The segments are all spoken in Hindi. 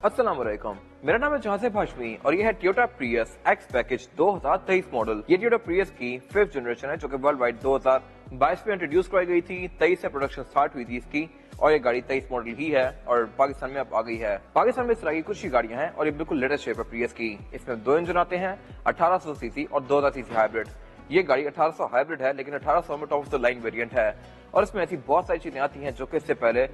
अस्सलाम वालेकुम। मेरा नाम है जहाज़ेब हाशमी और ये है Toyota Prius X package 2023 model. ये टोयोटा प्रियस की 5th जनरेशन है जो कि वर्ल्ड वाइड 2022 में इंट्रोड्यूस कराई गई थी। 23 से प्रोडक्शन स्टार्ट हुई थी इसकी और ये गाड़ी 23 मॉडल ही है और पाकिस्तान में अब आ गई है। पाकिस्तान में इस तरह की कुछ ही गाड़ियां हैं और ये बिल्कुल लेटेस्ट शेप है प्रियस की। इसमें 2 इंजन आते हैं, 1800 सीसी और 2000 सीसी हाइब्रिड। ये गाड़ी 1800 हाइब्रिड है लेकिन 1800 में top of the line variant है और इसमें ऐसी बहुत सारी चीजें आती हैं जो कि इससे पहले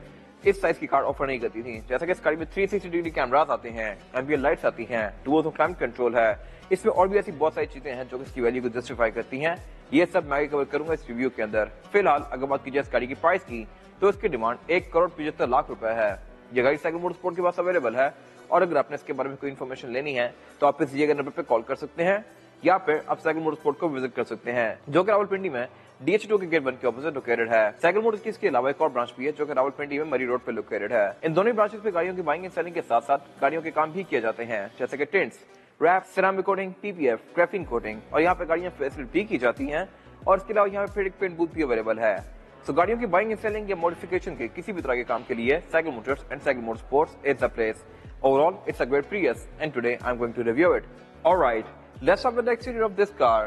इस साइज की कार ऑफर नहीं करती थी। जैसा कि इस गाड़ी में 360 डिग्री कैमरास आते हैं, एम्बिएंट लाइट्स आती हैं, डुअल जोन क्लाइमेट कंट्रोल है। इसमें और भी ऐसी बहुत सारी चीजें हैं जो इसकी वैल्यू को जस्टिफाई करती हैं। ये सब मैं कवर करूंगा इस रिव्यू के अंदर। फिलहाल अगर बात की जाए इस गाड़ी की प्राइस की तो इसकी डिमांड 1,75,00,000 रुपए है। ये गाड़ी साइकिल मोटरस्पोर्ट के पास अवेलेबल है और अगर आपने इसके बारे में कोई इन्फॉर्मेशन लेनी है तो आप इस दिए गए नंबर पे कॉल कर सकते हैं या फिर आप साइकिल मोटरस्पोर्ट को विजिट कर सकते हैं जो कि रावलपिंडी में DH2 के गेट 1 के ऑपोजिट लोकेटेड है। साइकिल मोटर्स की इसके अलावा एक और ब्रांच भी है जो कि रावलपिंडी में मरी रोड पे लोकेटेड है। इन दोनों ब्रांचेस पे गाड़ियों की बाइंग एंड सेलिंग के साथ साथ गाड़ियों के काम भी किए जाते हैं जैसे कि tints, wrap, ceramic coating, PPF, graphene coating और यहाँ पे गाड़ियां फेसलिफ्ट भी की जाती हैं और इसके अलावा यहाँ पे फिर एक पेंट बूथ भी अवेलेबल है। तो गाड़ियों की बाइंग एंड सेलिंग या मॉडिफिकेशन के किसी भी तरह के काम के लिए cycle Motors and cycle motorsports is the place. Overall, it's a great Prius and today I'm going to review it. Alright, let's start with the exterior of this car.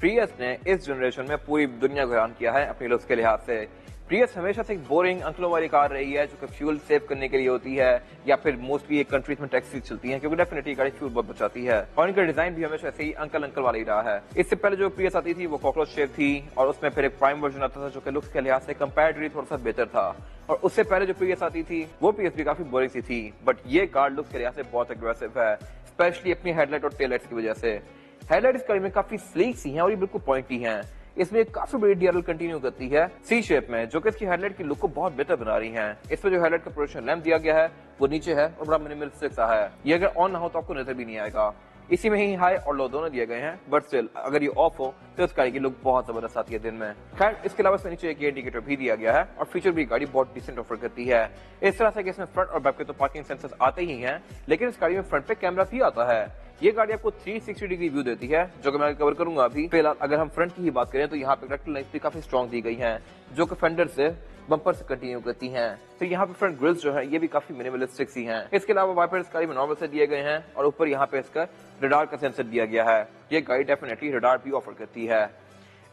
Prius ने इस जनरेशन में पूरी दुनिया को हैरान किया है अपनी लुक्स के लिहाज से। Prius हमेशा से एक बोरिंग अंकलों वाली कार रही है जो कि फ्यूल सेव करने के लिए होती है या फिर मोस्टली एक कंट्रीज में टैक्सी चलती है क्योंकि डेफिनेटली गाड़ी फ्यूल बहुत बचाती है और इनका डिजाइन भी हमेशा ऐसे ही अंकल वाला ही रहा है। इससे पहले जो Prius आती थी वो कॉकरोच शेप थी और उसमें फिर एक प्राइम वर्जन आता था जो कि लुक्स के लिहाज से कंपैरेटिवली थोड़ा सा बेहतर था और उससे पहले जो Prius आती थी वो Prius भी काफी बोरिंग सी थी। बट ये कार लुक्स के लिहाज से बहुत एग्रेसिव है, स्पेशली अपनी हेडलाइट और टेल लाइट्स की वजह से। हेडलाइट इस गाड़ी में काफी स्लीक सी हैं और ये बिल्कुल पॉइंटी हैं। इसमें काफी बड़ी DRL कंटिन्यू करती है सी शेप में जो कि इसकी हेडलाइट की लुक को बहुत बेहतर बना रही है। इसमें जो हेडलाइट का प्रोजेक्शन लैंप दिया गया है वो नीचे है और बड़ा मिनिमलिस्टिक सा है। ये अगर ऑन ना हो तो आपको नजर भी नहीं आएगा। इसी में ही हाई और लो दोनों दिए गए हैं बट स्टिल अगर ये ऑफ हो तो इस गाड़ी की लुक बहुत जबरदस्त आती है दिन में। खैर इसके अलावा इसमें नीचे एक इंडिकेटर भी दिया गया है और फीचर भी गाड़ी बहुत डिसेंट ऑफर करती है। इस तरह से कि इसमें फ्रंट और बैक के तो पार्किंग सेंसर्स आते ही हैं लेकिन इस गाड़ी में फ्रंट पे कैमरा भी आता है। ये गाड़ी आपको 360 डिग्री व्यू देती है जो कि मैं कवर करूंगा अभी। फिलहाल अगर हम फ्रंट की ही बात करें तो यहाँ पे रेक्टल लाइट्स भी काफी स्ट्रॉन्ग दी गई हैं जो कि फेंडर से बम्पर से कंटिन्यू करती हैं। तो यहाँ पे फ्रंट ग्रिल्स जो है ये भी काफी मिनिमलिस्टिक सी हैं। इसके अलावा वाइपर इस गाड़ी में नॉर्मल से दिए गए हैं और ऊपर यहाँ पे इसका रडार का सेंसर दिया गया है। ये गाड़ी डेफिनेटली रडार भी ऑफर करती है।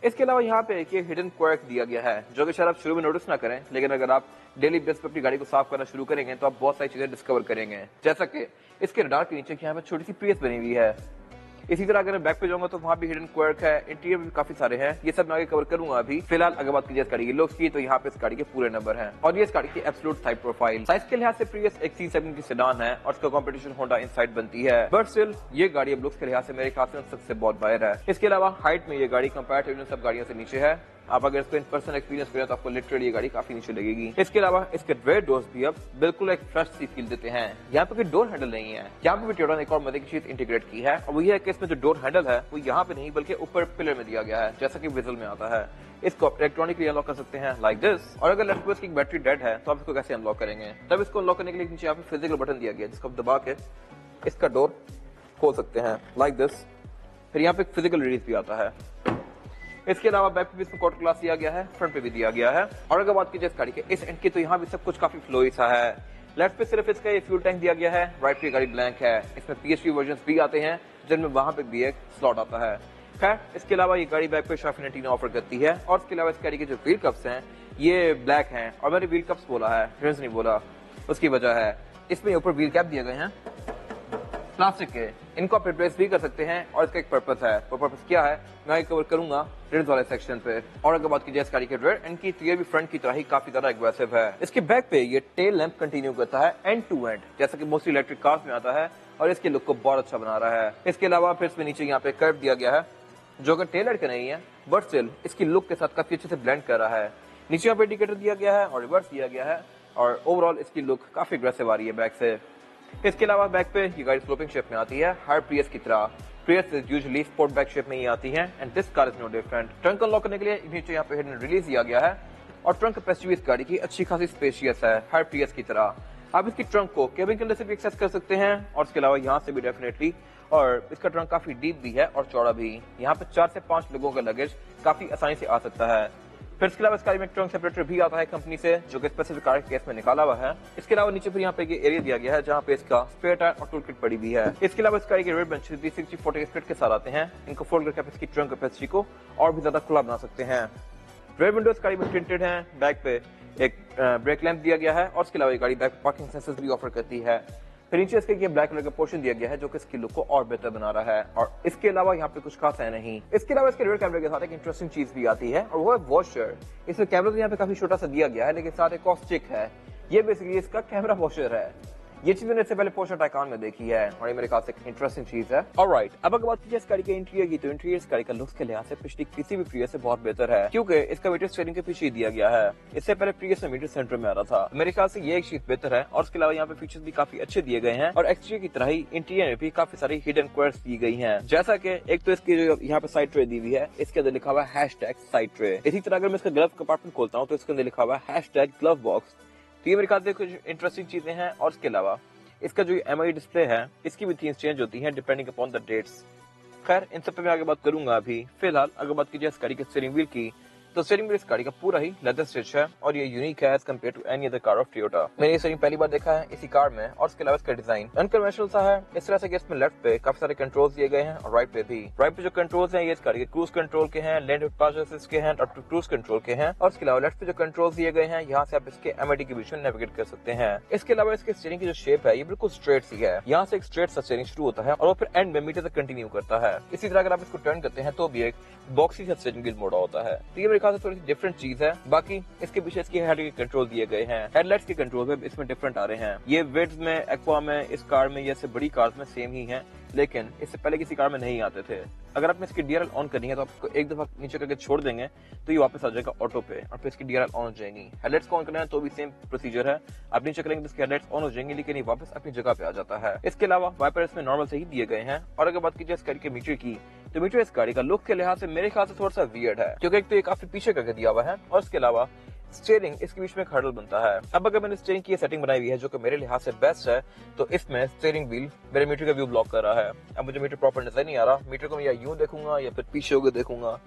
इसके अलावा यहाँ पे एक हिडन क्वर्क दिया गया है जो कि शायद आप शुरू में नोटिस ना करें लेकिन अगर आप डेली बेस पे अपनी गाड़ी को साफ करना शुरू करेंगे तो आप बहुत सारी चीजें डिस्कवर करेंगे जैसा कि इसके रडार के नीचे यहाँ पे छोटी सी प्रियस बनी हुई है। इसी तरह अगर मैं बैक पे जाऊंगा तो वहां भी हिडन क्वर्क है, इंटीरियर भी काफी सारे हैं। ये सब मैं आगे कवर करूंगा अभी। फिलहाल अगर बात की जाए इस गाड़ी की लुक्स की तो यहाँ पे इस गाड़ी के पूरे नंबर हैं और ये इस गाड़ी की एब्सोल्यूट साइड प्रोफाइल। साइज के लिहाज से प्रियस एक C7 की सेडान है और इसका कंपटीशन होंडा इनसाइड बनती है बट स्टिल ये गाड़ी अब लुक्स के लिहाज से मेरे ख्याल से सबसे बहुत बाहर है। इसके अलावा हाइट में ये गाड़ी कंपैरेटिवली सब गाड़ियों से नीचे है। आप अगर इसको इन पर्सन एक्सपीरियंस करें तो आपको लिटरली ये गाड़ी काफी नीचे लगेगी। इसके अलावा इसके रेयर डोर्स भी अब बिल्कुल एक फ्रेश सी फील देते हैं। यहाँ पे कोई डोर हैंडल नहीं है। यहाँ पे भी टोयोटा ने एक और मजे की चीज इंटीग्रेट की है और वो ये है कि इसमें जो डोर हैंडल है वो यहाँ पे नहीं बल्कि ऊपर पिलर में दिया गया है जैसा कि विजल में आता है। इसको आप इलेक्ट्रॉनिकली अनलॉक कर सकते हैं लाइक दिस और अगर लेफ्ट की बैटरी डेड है तो आप इसको कैसे अनलॉक करेंगे। तब इसको अनलॉक करने के लिए नीचे यहाँ पे फिजिकल बटन दिया गया जिसको आप दबा के इसका डोर खोल सकते हैं लाइक दिस। फिर यहाँ पे फिजिकल रिलीज भी आता है। इसके अलावा बैक पे भी इसमें क्वार्टर ग्लास दिया गया है, फ्रंट पे भी दिया गया है और अगर बात की जाए गाड़ी के इस एंड की तो यहाँ भी सब कुछ काफी फ्लोई सा है। लेफ्ट पे सिर्फ इसका ये फ्यूल टैंक दिया गया है, राइट पे गाड़ी ब्लैंक है। इसमें PHV वर्जन भी आते हैं जिनमें वहां पे भी एक स्लॉट आता है। खैर इसके अलावा ये गाड़ी बैक पे शाफिनेटी ऑफर करती है और इसके अलावा इस गाड़ी के जो व्हील कप्स हैं ये ब्लैक हैं और मैंने व्हील कप्स बोला है, रिम्स नहीं बोला। उसकी वजह है इसमें ऊपर व्हील कैप दिए गए हैं प्लास्टिक के, इनको आप रिप्लेस भी कर सकते हैं और इसका एक पर्पस है। वो पर्पस क्या है मैं कवर करूंगा रियर्स वाले सेक्शन पे। और अगर बात की जाए इस गाड़ी के रेयर एंड की तो ये भी फ्रंट की तरह ही काफी ज्यादा एग्रेसिव है। इसके बैक पे ये टेल लैंप कंटिन्यू करता है एंड टू एंड जैसा कि मोस्टली इलेक्ट्रिक कार्स में आता है और इसके लुक को बहुत अच्छा बना रहा है। इसके अलावा फिर इसमें नीचे यहाँ पे कर्व दिया गया है जो कि टेल लाइट का नहीं है बट स्टिल इसकी लुक के साथ काफी अच्छे से ब्लेंड कर रहा है। नीचे यहाँ पे इंडिकेटर दिया गया है और रिवर्स दिया गया है और ओवरऑल इसकी लुक काफी एग्रेसिव आ रही है बैक से। इसके अलावा बैक पे ये गाड़ी स्लोपिंग शेप में आती है हर Prius की तरह। Prius usually sport back shape में ही आती है and this car is no different. Trunk unlock करने के लिए नीचे यहाँ पे हिडन रिलीज दिया गया है और ट्रंक कैपेसिटी इस गाड़ी की अच्छी खासी स्पेशियस है हर Prius की तरह। आप इसकी ट्रंक को केबिन के अंदर से भी एक्सेस कर सकते हैं और इसके अलावा यहाँ से भी डेफिनेटली। और इसका ट्रंक काफी डीप भी है और चौड़ा भी। यहाँ पे 4 से 5 लोगों का लगेज काफी आसानी से आ सकता है। फिर इसके अलावा इस गाड़ी में ट्रंक सेपरेटर भी आता है कंपनी से, जो कि स्पेसिफिक कार के केस में निकाला हुआ है। इसके अलावा नीचे फिर यहाँ पे एरिया दिया गया है जहाँ पे इसका स्पेयर टायर और टूल किट पड़ी हुई है। इसके अलावा इस गाड़ी के रेयर बेंच 360/40 स्प्लिट के साथ आते हैं। इनको फोल्ड करके आप इसकी ट्रंक कैपेसिटी को और भी ज्यादा खुला बना सकते हैं। रेयर विंडोज गाड़ी में प्रिंटेड है, बैक पे एक ब्रेक लैंप दिया गया है और इसके अलावा ये गाड़ी बैक पार्किंग सेंसर्स भी ऑफर करती है। फिर नीचे इसके ब्लैक कलर का पोर्शन दिया गया है जो कि इसकी लुक को और बेहतर बना रहा है, और इसके अलावा यहाँ पे कुछ खास है नहीं। इसके अलावा इसके रियर कैमरे के साथ एक इंटरेस्टिंग चीज भी आती है और वो है वॉशर। इसमें कैमरा तो यहाँ पे काफी छोटा सा दिया गया है, लेकिन साथ एक कॉस्टिक है। ये बेसिकली इसका कैमरा वॉशर है। ये चीज मैंने इससे पहले पोर्शन टाइकान में देखी है और ये मेरे ख्याल से एक इंटरेस्टिंग चीज है। ऑलराइट, अब अगर बात कीजिए इस गाड़ी के इंटीरियर की, तो इंटीरियर इस गाड़ी का लुक्स के लिहाज से पिछली किसी भी प्रीवियस से बहुत बेहतर है, क्योंकि इसका मीटर स्टीयरिंग के पीछे ही दिया गया है। इससे पहले प्रीवियस में मीटर सेंटर में आ रहा था। मेरे ख्याल से ये एक चीज बेहतर है और इसके अलावा यहाँ पे फीचर्स भी काफी अच्छे दिए गए हैं और एक्सटीरियर की तरह ही इंटीरियर में भी काफी सारी हिडन क्वर्ड्स दी गई हैं। जैसा कि एक तो इसकी जो यहाँ पे साइड ट्रे दी हुई है, इसके अंदर लिखा हुआ है #साइड ट्रे। इसी तरह अगर मैं इसका ग्लव कंपार्टमेंट खोलता हूँ तो इसके अंदर लिखा हुआ है #ग्लव बॉक्स। तो ये मेरे ख्याल से कुछ इंटरेस्टिंग चीजें हैं। और इसके अलावा इसका जो एमआई डिस्प्ले है, इसकी भी थीम्स चेंज होती हैं डिपेंडिंग अपॉन द डेट्स। खैर, इन सब पे मैं आगे बात करूंगा। अभी फिलहाल अगर बात कीजिए इस गाड़ी के स्टीयरिंग व्हील की, तो स्टीयरिंग व्हील इस गाड़ी का पूरा ही लेदर स्टिच है और ये यूनिक है as compared to any other car of Toyota. मैंने ये स्टीयरिंग पहली बार देखा है इसी कार में। और इसके अलावा इसका डिजाइन अनकन्वेंशनल सा है, इस तरह से कि इसमें लेफ्ट पे काफी सारे कंट्रोल्स दिए गए हैं और राइट पे भी। राइट पे जो कंट्रोल्स हैं ये इस गाड़ी के क्रूज कंट्रोल के हैं, लैंड डिपार्चर असिस्ट के हैं और क्रूज कंट्रोल के हैं। और इसके अलावा लेफ्ट पे जो कंट्रोल्स दिए गए हैं, यहाँ से आप इसके एमआईडी के बीच में नेविगेट कर सकते हैं। इसके अलावा इसके स्टीयरिंग की जो शेप है ये बिल्कुल स्ट्रेट सी है। यहाँ से एक स्ट्रेट सा स्टीयरिंग शुरू होता है और वो फिर एंड में मीटर तक कंटिन्यू करता है। इसी तरह अगर आप इसको टर्न करते हैं तो भी एक बॉक्सी सा स्टीयरिंग व्हील मोड़ा होता है। तो ये मेरे ख्याल से थोड़ी सी डिफरेंट चीज है। बाकी इसके पीछे इसकी हेड के कंट्रोल दिए गए हैं, हेडलाइट्स के कंट्रोल भी इसमें डिफरेंट आ रहे हैं। ये विड्थ में, एक्वा में, इस कार में, ये बड़ी कार्स में सेम ही है, लेकिन इससे पहले किसी कार में नहीं आते थे। अगर आपने इसकी डीआरएल ऑन करनी है तो आपको एक दफा नीचे करके छोड़ देंगे तो ये वापस आ जाएगा ऑटो पे और फिर इसकी डीआरएल ऑन हो जाएगी। हेडलाइट्स को ऑन करना है तो भी सेम प्रोसीजर है, आप नीचे करेंगे तो इसकी हेडलाइट्स ऑन हो जाएंगी, लेकिन ये वापस अपनी जगह पे आ जाता है। इसके अलावा वाइपर इसमें नॉर्मल से ही दिए गए हैं। और अगर बात कीजिए इस गाड़ी के मीटर की, तो मीटर इस गाड़ी का लुक के लिहाज से मेरे ख्याल से थोड़ा सा वियर्ड है, क्योंकि एक तो ये काफी पीछे करके दिया हुआ है और इसके अलावा स्टीयरिंग इसके बीच में एक हर्डल बनता है। अब अगर मैंने स्टीयरिंग की सेटिंग बनाई हुई है जो कि मेरे लिहाज से बेस्ट है, तो इसमें स्टीयरिंग व्हील मेरे मीटर का व्यू ब्लॉक कर रहा है। अब मुझे मीटर प्रॉपर नजर नहीं आ रहा, मीटर को मैं या यूं देखूंगा या फिर पीछे होकर देखूंगा,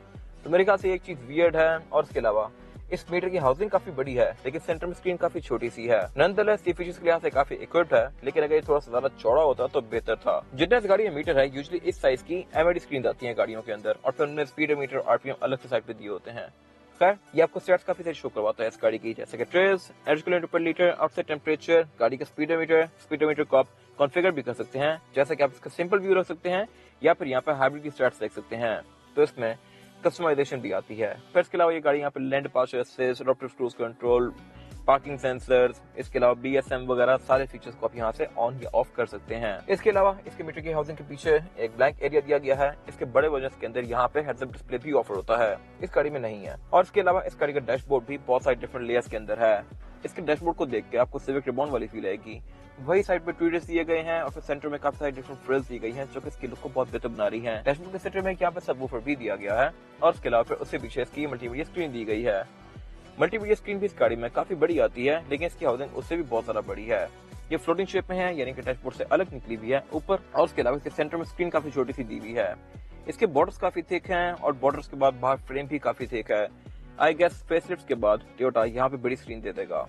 तो मेरे ख्याल से एक चीज वियर्ड है। और इसके अलावा इस मीटर की हाउसिंग काफी बड़ी है, लेकिन सेंटर में स्क्रीन काफी छोटी सी है। नॉनदलेस ये फीचर्स के लिहाज से काफी इक्विप्ड है, लेकिन अगर ये थोड़ा सा ज्यादा चौड़ा होता तो बेहतर था। जितना इस गाड़ी में मीटर है, यूजुअली इस साइज की एमआईडी स्क्रीन आती है गाड़ियों के अंदर और फिर उनमें स्पीडोमीटर, आरपीएम अलग से साइड पे दिए होते हैं। खैर, ये आपको स्टैट्स काफी सारी शो करवाता है इस गाड़ी की, जैसे कि ट्रेस, एवरेज किलोमीटर पर लीटर, आउटसाइड टेम्परेचर, गाड़ी का स्पीडोमीटर को आप कॉन्फ़िगर भी कर सकते हैं, जैसे कि आप इसका सिंपल व्यू रख सकते हैं या फिर यहाँ पे हाइब्रिड की स्टैट्स देख सकते हैं। तो इसमें कस्टमाइजेशन भी आती है। फिर इसके अलावा ये गाड़ी यहाँ पे land departure assist, adaptive cruise control, parking sensors, इसके अलावा बीएसएम वगैरह सारे फीचर्स को आप यहाँ से ऑन या ऑफ कर सकते हैं। इसके अलावा इसके मीटर की हाउसिंग के पीछे एक ब्लैंक एरिया दिया गया है। इसके बड़े वर्जन के अंदर यहाँ पे हेड्स अप डिस्प्ले भी ऑफर होता है, इस गाड़ी में नहीं है। और इसके अलावा इस गाड़ी का डैशबोर्ड भी बहुत सारे डिफरेंट लेयर्स के अंदर है। इसके डैशबोर्ड को देख के आपको सिविक रिबॉन वाली फील आएगी। वही साइड पे ट्वीटर्स दिए गए हैं और फिर सेंटर में काफी सारी डिफरेंट फ्रिल्स दी गई हैं जो कि इसकी लुक को बहुत बेहतर बना रही हैं। डैशबोर्ड के सेंटर में यहाँ पे सबवूफर भी दिया गया है और इसके अलावा फिर उससे पीछे इसकी मल्टीमीडिया स्क्रीन दी गई है। मल्टीमीडिया स्क्रीन भी इस गाड़ी में काफी बड़ी आती है, लेकिन इसकी हाउसिंग उससे भी बहुत ज्यादा बड़ी है। ये फ्लोटिंग शेप में है, यानी कि डैशबोर्ड से अलग निकली हुई है ऊपर। और उसके अलावा इसके सेंटर में स्क्रीन काफी छोटी सी दी हुई है। इसके बॉर्डर्स काफी थिक हैं और बॉर्डर्स के बाद बाहर फ्रेम भी काफी थिक है। आई गेस फेसलिफ्ट के बाद टोयोटा यहाँ पे बड़ी स्क्रीन दे देगा।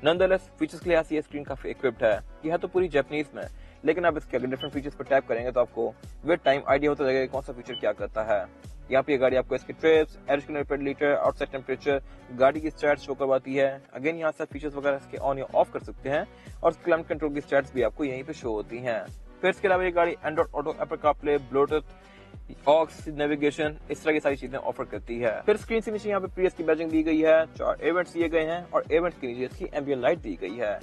नॉनदलेस फीचर्स के लिहाज से ये स्क्रीन काफी इक्विप्ड है। यह तो पूरी जापानीज में, लेकिन आप इसके अगर डिफरेंट फीचर्स पर टैप करेंगे तो आपको विद टाइम आइडिया होता जाएगा कौन सा फीचर क्या करता है। यहाँ पे गाड़ी आपको इसके ट्रिप्स, एवरेज किलोमीटर पर लीटर, आउटसाइड टेम्परेचर, गाड़ी की स्टैट्स शो करवाती है। अगेन यहाँ से फीचर्स वगैरह इसके ऑन या ऑफ कर सकते हैं और क्लाइमेट कंट्रोल की स्टैट्स भी आपको यहीं पे शो होती हैं। फिर इसके अलावा ये गाड़ी Android Auto, Apple CarPlay, Bluetooth, aux, navigation, इस तरह की सारी चीजें ऑफर करती है। फिर स्क्रीन से नीचे यहाँ पे प्रीवियस की बैजिंग दी गई है, 4 इवेंट्स दिए गए हैं और इवेंट्स के नीचे इसकी एम्बिएंट लाइट दी गई है।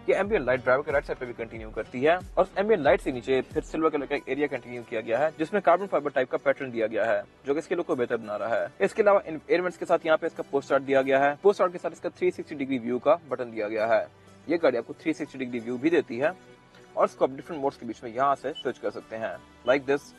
ये एम्बिएंट लाइट ड्राइवर के राइट साइड पे भी कंटिन्यू करती है और एम्बिएंट लाइट से नीचे फिर सिल्वर कलर का एक एरिया कंटिन्यू किया गया है जिसमें कार्बन फाइबर टाइप का पैटर्न दिया गया है जो कि इसके लुक को बेहतर बना रहा है। इसके अलावा इन एलिमेंट्स के साथ यहाँ पे इसका पोस्ट स्टार्ट दिया गया है। पोस्ट स्टार्ट के साथ इसका 360 डिग्री व्यू का बटन दिया गया है। ये गाड़ी आपको 360 डिग्री व्यू भी देती है और इसको आप डिफरेंट मोड्स के बीच में यहाँ से स्विच कर सकते हैं, लाइक दिस।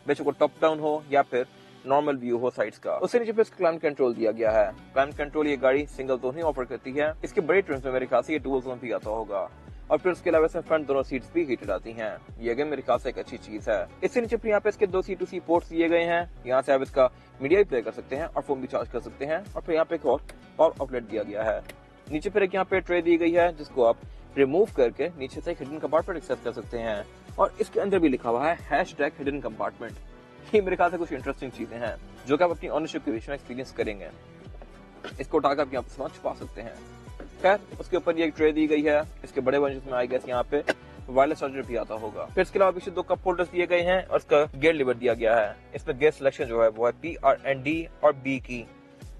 बेशक वो टॉप डाउन हो या फिर नॉर्मल व्यू हो साइड्स का। उससे नीचे पे क्लाइमेट कंट्रोल दिया गया है। क्लाइमेट कंट्रोल ये गाड़ी सिंगल जोन ही ऑफर करती है। इसके बड़े ट्रिम्स में मेरे ख्याल से ये डुअल जोन भी आता होगा। और फिर उसके अलावा इसमें फ्रंट दोनों सीट्स भी हीटेड आती हैं। ये अगेन मेरे ख्याल से एक अच्छी चीज है। इससे नीचे फिर यहाँ पे इसके 2 C2C पोर्ट्स दिए गए हैं। यहाँ से आप इसका मीडिया भी प्ले कर सकते हैं और फोन भी चार्ज कर सकते हैं। और फिर यहाँ पे एक और पावर आउटलेट दिया गया है। नीचे फिर एक यहाँ पे ट्रे दी गई है जिसको आप रिमूव करके नीचे से हिडन कंपार्टमेंट एक्सेस कर सकते हैं। और इसके अंदर भी लिखा हुआ है #हिडन कंपार्टमेंट। ये मेरे ख्याल से कुछ इंटरेस्टिंग चीजें हैं जो कि आप अपनी ऑनरशिप के बीच में एक्सपीरियंस करेंगे। इसको उठाकर आप यहाँ पे सामान छुपा सकते हैं। खैर, उसके ऊपर ये एक ट्रे दी गई है। इसके बड़े वन जिसमें आई गेस यहाँ पे वायरलेस चार्जर भी आता होगा। फिर इसके अलावा पीछे 2 कप होल्डर्स दिए गए हैं और इसका गियर लीवर दिया गया है। इसमें गियर सिलेक्शन जो है वो है PRND और B की।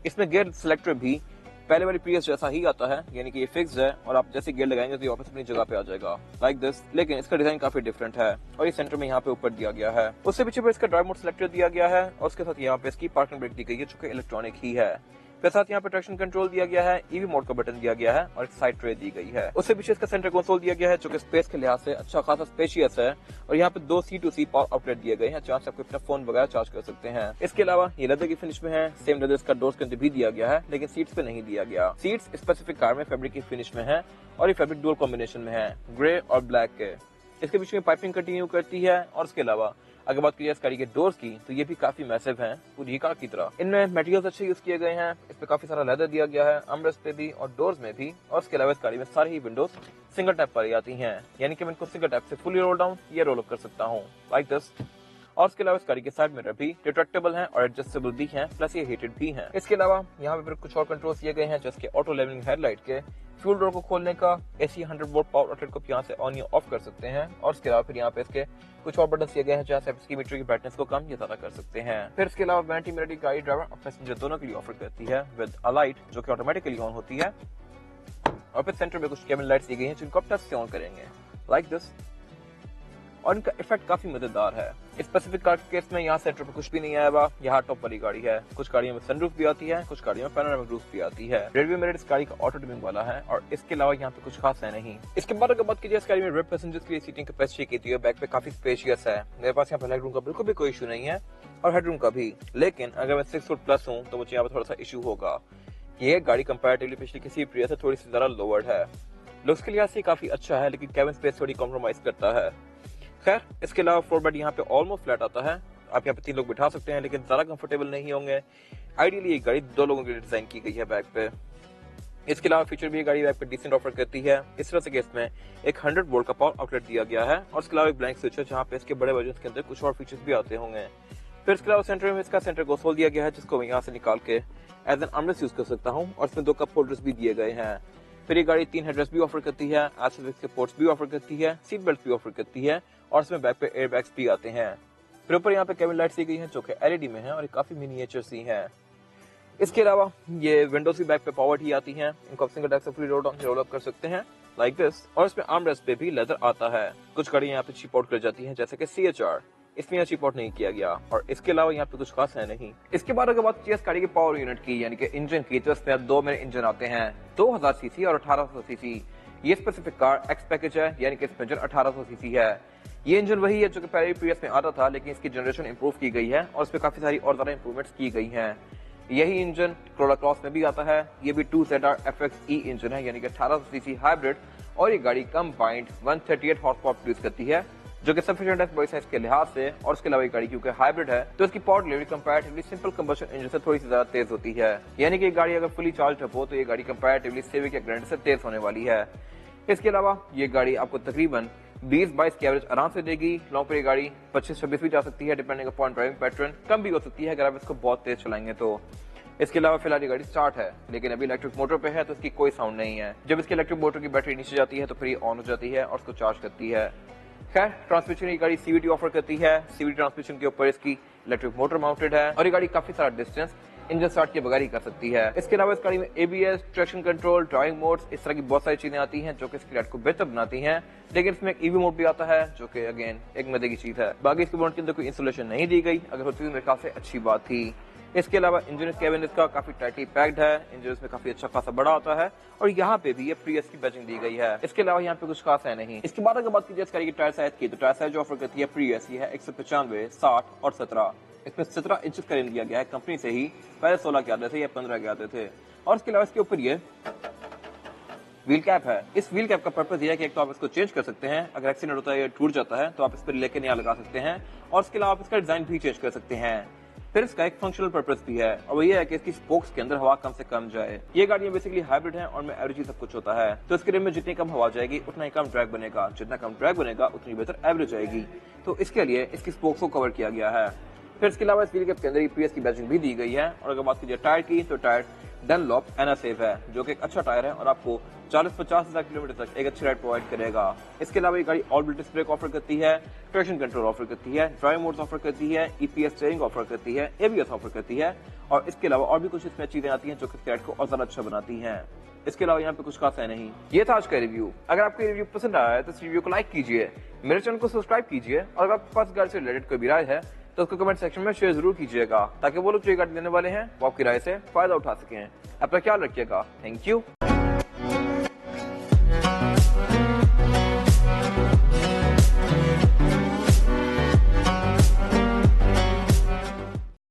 इसमें गियर सिलेक्टर भी पहले वाली प्रियस जैसा ही आता है, यानी कि ये फिक्स्ड है और आप जैसे गियर लगाएंगे तो ये वापस अपनी जगह पे आ जाएगा लाइक दिस। लेकिन इसका डिजाइन काफी डिफरेंट है और ये सेंटर में यहाँ पे ऊपर दिया गया है। उससे पीछे पर इसका ड्राइव मोड सिलेक्टर दिया गया है और उसके साथ यहाँ पे इसकी पार्किंग ब्रेक दी गई है जो कि इलेक्ट्रॉनिक ही है। फिर साथ यहाँ पे ट्रैक्शन कंट्रोल दिया गया है, ईवी मोड का बटन दिया गया है और एक साइड ट्रे दी गई है। उससे पीछे इसका सेंटर कंसोल दिया गया है जो कि स्पेस के लिहाज से अच्छा खासा स्पेशियस है। और यहाँ पे 2 C2C पावर आउटलेट दिए गए हैं जहाँ से आप अपना फोन वगैरह चार्ज कर सकते हैं। इसके अलावा ये लेदर की फिनिश में है। सेम लेदर इसका डोर्स के अंदर भी दिया गया है लेकिन सीट्स पे नहीं दिया गया। सीट्स स्पेसिफिक कार में फैब्रिक की फिनिश में है और ये फैब्रिक डुअल कॉम्बिनेशन में है, ग्रे और ब्लैक के। इसके बीच में पाइपिंग कंटिन्यू करती है। और इसके अलावा अगर बात करिए इस गाड़ी के डोर्स की तो ये भी काफी मैसिव हैं, पूरी कार की तरह। इनमें मटेरियल्स अच्छे यूज किए गए हैं। इस पे काफी सारा लेदर दिया गया है, आर्मरेस्ट पे भी और डोर्स में भी। और इसके अलावा इस गाड़ी में सारी ही विंडोज सिंगल टैप पर ही आती हैं, यानी कि मैं इनको सिंगल टैप से फुली रोल डाउन या रोल अप कर सकता हूँ लाइक दिस। और इसके अलावा इस गाड़ी के साइड मिरर भी रिट्रैक्टेबल हैं और एडजस्टेबल भी हैं, प्लस ये हीटेड भी हैं। इसके अलावा यहाँ पे कुछ और कंट्रोल्स दिए गए हैं जैसे ऑटो लेवलिंग हेडलाइट के, फ्यूल डोर को खोलने का, AC 100 वोल्ट पावर आउटलेट को यहाँ से ऑन या ऑफ कर सकते हैं। और इसके अलावा फिर यहाँ पे इसके कुछ और बटन दिए गए हैं जहाँ से आप इसकी मीटर की ब्राइटनेस को कम या ज्यादा कर सकते हैं। फिर इसके अलावा वैनिटी मिरर गाड़ी ड्राइवर और पैसेंजर दोनों के लिए ऑफर करती है विद अ लाइट जो कि ऑटोमेटिकली ऑन होती है। और फिर सेंटर में कुछ केबिन लाइट्स दी गई हैं जिनको आप टच से ऑन करेंगे लाइक दिस। और इनका इफेक्ट काफी मजेदार है। स्पेसिफिक कार के केस में यहाँ सेंटर पे कुछ भी नहीं आया हुआ, यहाँ टॉप वाली गाड़ी है। कुछ गाड़ियों में सनरूफ भी आती है, कुछ गाड़ियों में पैनोरामिक रूफ भी आती है। रेडियो मिरर इस गाड़ी का ऑटो डिमिंग वाला है और इसके अलावा यहाँ पे कुछ खास है नहीं। इसके बाद अगर बात कीजिए इस गाड़ी में रेड पैसेंजर्स के लिए सीटिंग कैपेसिटी की बैक पे काफी स्पेशियस है। मेरे पास यहाँ पे लेग रूम का बिल्कुल भी कोई इशू नहीं है और हेडरूम का भी। लेकिन अगर मैं 6 फुट प्लस हूँ तो मुझे यहाँ पे थोड़ा सा इशू होगा। ये गाड़ी कंपैरेटिवली पिछली किसी प्रिया से थोड़ी सी ज्यादा लोवर्ड है। लुक्स के लिहाज से काफी अच्छा है लेकिन कैबिन स्पेस थोड़ी कॉम्प्रोमाइज करता है। खैर, इसके अलावा फ्लोर बेड यहाँ पे ऑलमोस्ट फ्लैट आता है। आप यहाँ पे 3 लोग बिठा सकते हैं लेकिन ज्यादा कंफर्टेबल नहीं होंगे। आइडियली ये गाड़ी 2 लोगों के लिए डिजाइन की गई है बैक पे। इसके अलावा फीचर भी ये गाड़ी बैक पे डिसेंट ऑफर करती है। इस तरह से कि इसमें एक 100 वोल्ट का पावर आउटलेट दिया गया है और इसके अलावा एक ब्लैंक स्विच है जहाँ पे इसके बड़े वर्जन के अंदर कुछ और फीचर्स भी आते होंगे। फिर इसके अलावा सेंटर में इसका सेंटर कंसोल दिया गया है जिसको मैं यहाँ से निकाल के एज एन आर्मरेस्ट यूज कर सकता हूँ और इसमें 2 कप होल्डर्स भी दिए गए हैं। फिर ये गाड़ी 3 हेडरेस्ट भी ऑफर करती है, एसएलएक्स के पोर्ट्स भी ऑफर करती है, सीट बेल्ट भी ऑफर करती है और इसमें बैक पे एयरबैग्स भी आते हैं। फिर ऊपर यहाँ पे केबिन लाइट्स दी गई हैं जो कि LED में है और ये काफी मिनिएचर सी हैं। इसके अलावा ये विंडोज की बैक पे पावर ही आती हैं, इनको आप सिंगल टैप से फ्री रोल अप कर सकते हैं लाइक दिस। और इसमें आर्मरेस्ट पे भी लेदर आता है। कुछ गाड़ियां यहाँ पे चिप आउट कर जाती हैं जैसे कि CHR, इसमें यहाँ चिप आउट नहीं किया गया और इसके अलावा यहाँ पे कुछ खास है नहीं। इसके बाद अगर बात की इस गाड़ी के पावर यूनिट की यानी कि इंजन की, तो इसमें 2 मेरे इंजन आते हैं, 2000 सीसी और 1800 सीसी। ये स्पेसिफिक कार एक्स पैकेज है यानी कि इसमें इंजन 1800 सीसी है। ये इंजन वही है जो कि पहले प्रीवियस में आता था लेकिन इसकी जनरेशन इंप्रूव की गई है और इसमें काफी सारी और ज्यादा इंप्रूवमेंट्स की गई हैं। यही इंजन कोरोला क्रॉस में भी आता है। ये भी 2ZR FXE इंजन है यानी कि 1800 सीसी हाइब्रिड और ये गाड़ी कंबाइंड 138 हॉर्स पावर प्रोड्यूस करती है जो कि सफिशिएंट है बॉडी साइज के लिहाज से। और उसके अलावा ये गाड़ी क्योंकि हाइब्रिड है तो इसकी power delivery comparatively simple combustion engine से थोड़ी सी ज्यादा तेज होती है, यानी कि ये गाड़ी अगर फुली चार्ज हो तो ये गाड़ी कंपैरेटिवली सिविक या ग्रैंड से तेज होने वाली है। इसके अलावा ये गाड़ी आपको तकरीबन 20-22 की एवरेज आराम से देगी। लॉन्ग पर ये गाड़ी 25-26 भी जा सकती है डिपेंडिंग अपॉन ड्राइविंग पैटर्न, कम भी हो सकती है अगर आप इसको बहुत तेज चलाएंगे तो। इसके अलावा फिलहाल ये गाड़ी स्टार्ट है लेकिन अभी इलेक्ट्रिक मोटर पे है तो इसकी कोई साउंड नहीं है। जब इसकी इलेक्ट्रिक मोटर की बैटरी नीचे जाती है तो फिर ये ऑन हो जाती है और उसको चार्ज करती है। खैर, ट्रांसमिशन की गाड़ी CVT ऑफर करती है। CVT ट्रांसमिशन के ऊपर इसकी इलेक्ट्रिक मोटर माउंटेड है और ये गाड़ी काफी सारा डिस्टेंस इंजन स्टार्ट के बगैर ही कर सकती है। इसके अलावा इस गाड़ी में ABS, traction control, driving modes, इस तरह की बहुत सारी चीजें आती हैं जो कि इसकी राइड को बेहतर बनाती हैं। लेकिन इसमें एक EV मोड भी आता है जो कि अगेन एक मजे की चीज है। बाकी इसके बोनट के अंदर कोई इंसुलेशन नहीं दी गई, अगर होती तो मेरे ख्याल से अच्छी बात थी। इसके अलावा इंजन केबिन इसका काफी टाइटली पैक्ड है, इंजन इसमें काफी अच्छा खासा बड़ा होता है और यहाँ पे भी ये प्रीवियस की बैजिंग दी गई है। इसके अलावा यहाँ पे कुछ खास है नहीं। इसके बाद अगर बात कीजिए इस गाड़ी की टायर साइज की तो टायर साइज जो ऑफर करती है प्रीवियस ये है 195, 60 और 17। इसमें 17 इंच का रिम दिया गया है कंपनी से ही, पहले 16 के आते थे या 15 के आते थे। और इसके अलावा इसके ऊपर ये व्हील कैप है। इस व्हील कैप का पर्पस यह है कि एक तो आप इसको चेंज कर सकते हैं, अगर एक्सीडेंट होता है या टूट जाता है तो आप इस पर लेके नया लगा सकते हैं, और इसके अलावा आप इसका डिजाइन भी चेंज कर सकते हैं। फिर इसका एक फंक्शनल पर्पस भी है, और वो ये है कि इसकी स्पोक्स के अंदर हवा कम से कम जाए। ये गाड़ियां बेसिकली हाइब्रिड हैं और में एवरेज ही सब कुछ होता है, तो इसके रिम में जितनी कम हवा जाएगी उतना ही कम ड्रैग बनेगा, जितना कम ड्रैग बनेगा उतनी बेहतर एवरेज आएगी। तो इसके लिए इसकी स्पोक्स को कवर किया गया है। फिर इसके अलावा इस व्हील कैप के अंदर ईपीएस की बैजिंग भी दी गई है। और अगर बात कीजिए टायर की, तो टायर डनलॉप एनासेफ है, जो कि एक अच्छा टायर है और आपको 40-50 हजार किलोमीटर तक एक अच्छी राइड प्रोवाइड करेगा। इसके अलावा ये गाड़ी all wheel disc brake offer करती है, ट्रैक्शन कंट्रोल ऑफर करती है, ड्राइव मोड्स ऑफर करती है, ईपीएस स्टीयरिंग ऑफर करती है, एबीएस ऑफर करती है, और इसके अलावा और भी कुछ इसमें चीजें आती हैं जो कि राइड को और ज्यादा अच्छा बनाती हैं। इसके अलावा यहाँ पे कुछ खास है नहीं। ये था आज का रिव्यू। अगर आपको रिव्यू पसंद आया है तो इस रिव्यू को लाइक कीजिए, मेरे चैनल को सब्सक्राइब कीजिए, और अगर आपके पास गाड़ी से रिलेटेड कोई भी राय है तो उसको कमेंट सेक्शन में शेयर जरूर कीजिएगा, ताकि वो लोग जो गाड़ी लेने वाले हैं वो आपकी राय से फायदा उठा सकें। अपना ख्याल रखिएगा। Thank you.